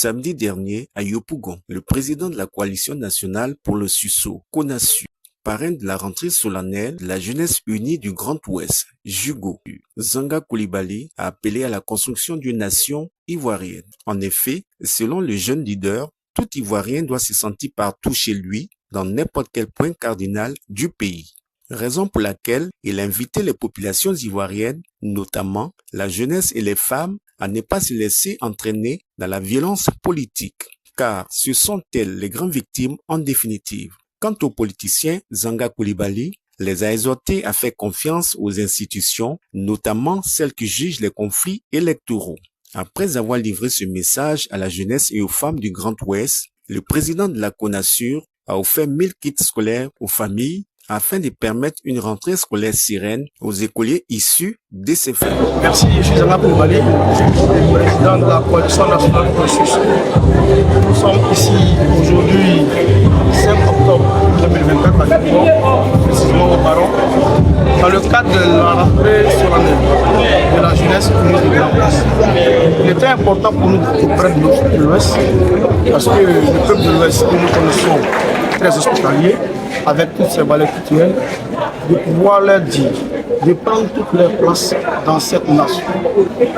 Samedi dernier, à Yopougon, le président de la coalition nationale pour le Susso, CONASU, parrain de la rentrée solennelle de la jeunesse unie du Grand Ouest, Jugo, Zanga Coulibaly, a appelé à la construction d'une nation ivoirienne. En effet, selon le jeune leader, tout Ivoirien doit se sentir partout chez lui, dans n'importe quel point cardinal du pays. Raison pour laquelle il a invité les populations ivoiriennes, notamment la jeunesse et les femmes, à ne pas se laisser entraîner dans la violence politique, car ce sont elles les grandes victimes en définitive. Quant aux politiciens, Zanga Coulibaly les a exhortés à faire confiance aux institutions, notamment celles qui jugent les conflits électoraux. Après avoir livré ce message à la jeunesse et aux femmes du Grand Ouest, le président de la CONASUR a offert 1000 kits scolaires aux familles afin de permettre une rentrée scolaire sereine aux écoliers issus de ces familles. Merci, je suis Zanga Coulibaly, président de la coalition nationale pour le Susso. Nous sommes ici aujourd'hui, 5 octobre 2024, à Yopougon, précisément au Baron, dans le cadre de la rentrée solennelle de la jeunesse unie du Grand Ouest. Il était important pour nous auprès de l'Ouest, parce que le peuple de l'Ouest que nous connaissons très hospitalier, avec toutes ces valeurs culturelles, de pouvoir leur dire, de prendre toutes leurs places dans cette nation.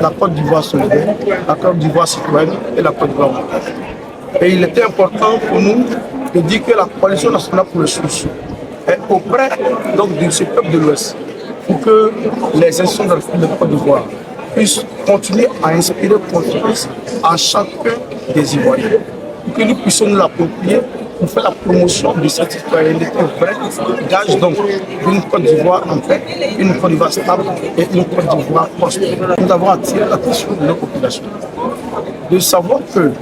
La Côte d'Ivoire solidaire, la Côte d'Ivoire citoyenne et la Côte d'Ivoire mondiale. Et il était important pour nous de dire que la coalition nationale pour le Susso est auprès donc, de ce peuple de l'Ouest pour que les institutions de la République de Côte d'Ivoire puissent continuer à inspirer confiance à chacun des Ivoiriens. Pour que nous puissions nous l'approprier pour faire la promotion de cette citoyenneté vraie, gage donc d'une Côte d'Ivoire en paix, une Côte d'Ivoire stable et une Côte d'Ivoire prospère. Nous avons attiré l'attention de nos populations, de savoir que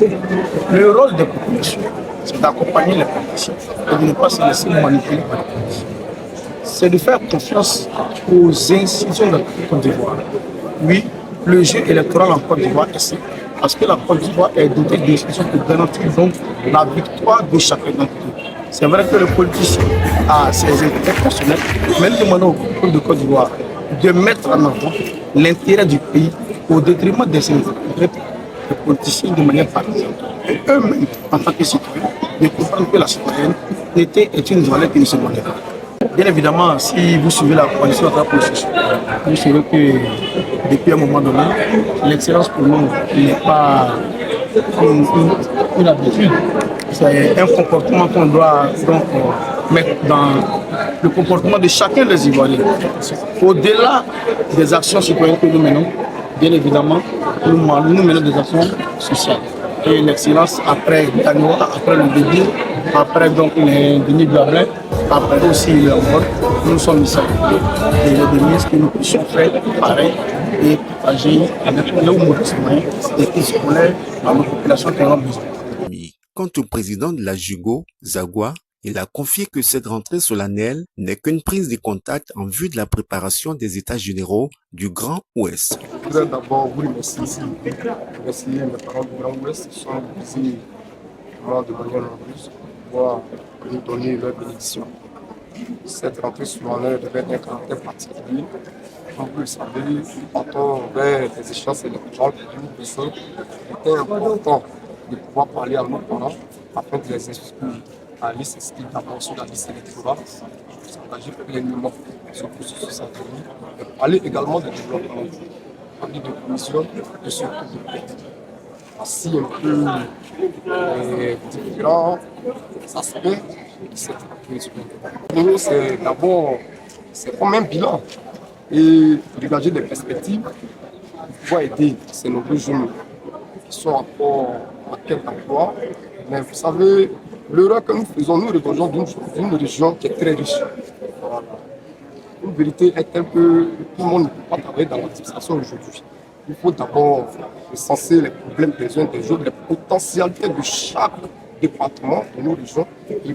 le rôle des populations, c'est d'accompagner les politiciens et de ne pas se laisser manipuler par les politiciens. C'est de faire confiance aux institutions de la Côte d'Ivoire. Oui, le jeu électoral en Côte d'Ivoire est simple, parce que la Côte d'Ivoire est dotée d'institutions qui garantissent donc la victoire de chacun d'entre eux. C'est vrai que le politicien a ses intérêts personnels, mais nous demandons au peuple de Côte d'Ivoire de mettre en avant l'intérêt du pays au détriment des intérêts des politiciens de manière partisane. Et eux-mêmes, en tant que citoyens, de comprendre que la citoyenneté est une valeur qui ne se manque pas. Bien évidemment, si vous suivez la coalition de la police, vous savez que depuis un moment donné, l'excellence pour nous n'est pas une habitude. C'est un comportement qu'on doit donc mettre dans le comportement de chacun des Ivoiriens. Au-delà des actions citoyennes que nous menons, bien évidemment, nous menons des actions sociales. Et l'excellence après Danois, après le débit, après donc les Denis Blablin, après aussi le mode, nous sommes ici et des ministres que nous puissions faire pareil et partager avec nos citoyens des kits scolaires à nos populations qui en ont besoin. Quant au président de la Jugo, Zagwa, il a confié que cette rentrée solennelle n'est qu'une prise de contact en vue de la préparation des États généraux du Grand Ouest. Je voudrais d'abord vous remercier ici, remercier mes parents du Grand Ouest qui sont ici de manière nombreuse pour nous donner leur bénédiction. Cette rentrée solennelle devait être un caractère particulier. Comme vous le savez, nous partons vers des échéances électorales pour nous besoin. Il était important de pouvoir parler à nos parents afin de les instruire à aller s'inscrire d'abord sur la liste électorale, s'engager pleinement sur le processus à venir, et parler également de développement, parler de cohésion, de surtout de paix. Voici un peu les différents aspects de cette rentrée. Pour nous, c'est d'abord, c'est comme un bilan et dégager des perspectives pour pouvoir aider ces nombreux jeunes qui sont encore en quête d'emploi. Mais vous savez, l'erreur que nous faisons, nous regorgeons d'une région qui est très riche. Voilà. Une vérité est telle que tout le monde ne peut pas travailler dans l'administration aujourd'hui. Il faut d'abord recenser les problèmes des uns des autres, les potentialités de chaque département de nos régions, et puis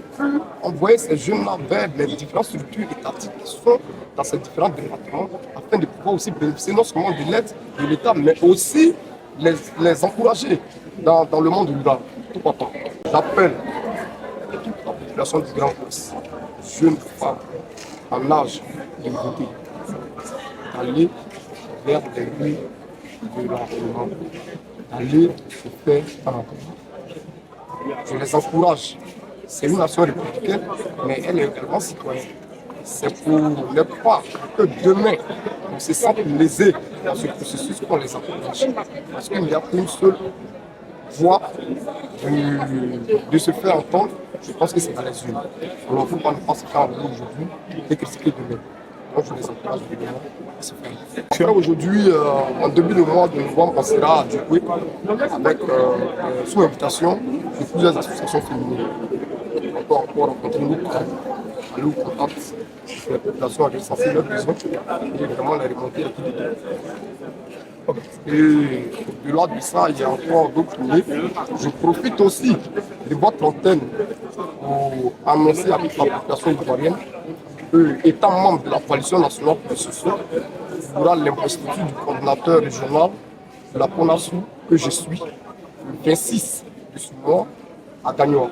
envoyer ces jeunes-là vers les différentes structures étatiques qui sont dans ces différents départements, afin de pouvoir aussi bénéficier non seulement de l'aide de l'État, mais aussi les encourager dans le monde rural. Pourquoi pas? J'appelle toute la population du Grand Ouest, jeunes femmes en âge de voter, d'aller vers les rues de l'environnement d'aller se faire entendre. Je les encourage. C'est une nation républicaine, mais elle est également citoyenne. C'est pour ne pas que demain, on se sente lésé dans ce processus qu'on les encourage. Parce qu'il n'y a qu'une seule voie de se faire entendre. Je pense que c'est dans les urnes. Alors, il ne faut pas ne pas se faire entendre aujourd'hui et critiquer demain. Donc, je les encourage évidemment à se faire entendre. Aujourd'hui, en début de mois de novembre, on sera à Djibouti avec, sous invitation de plusieurs associations féminines. On peut encore rencontrer nos collègues, aller au contact de la population à sensibiliser leurs besoins et vraiment les remonter à qui. Et au-delà de ça, il y a encore d'autres lieux. Je profite aussi de votre antenne pour annoncer à toute la population ivoirienne que, étant membre de la coalition nationale pour le socio, il y aura l'investiture du coordinateur régional de la CONASU que je suis, le 26 de ce mois à Gagnon.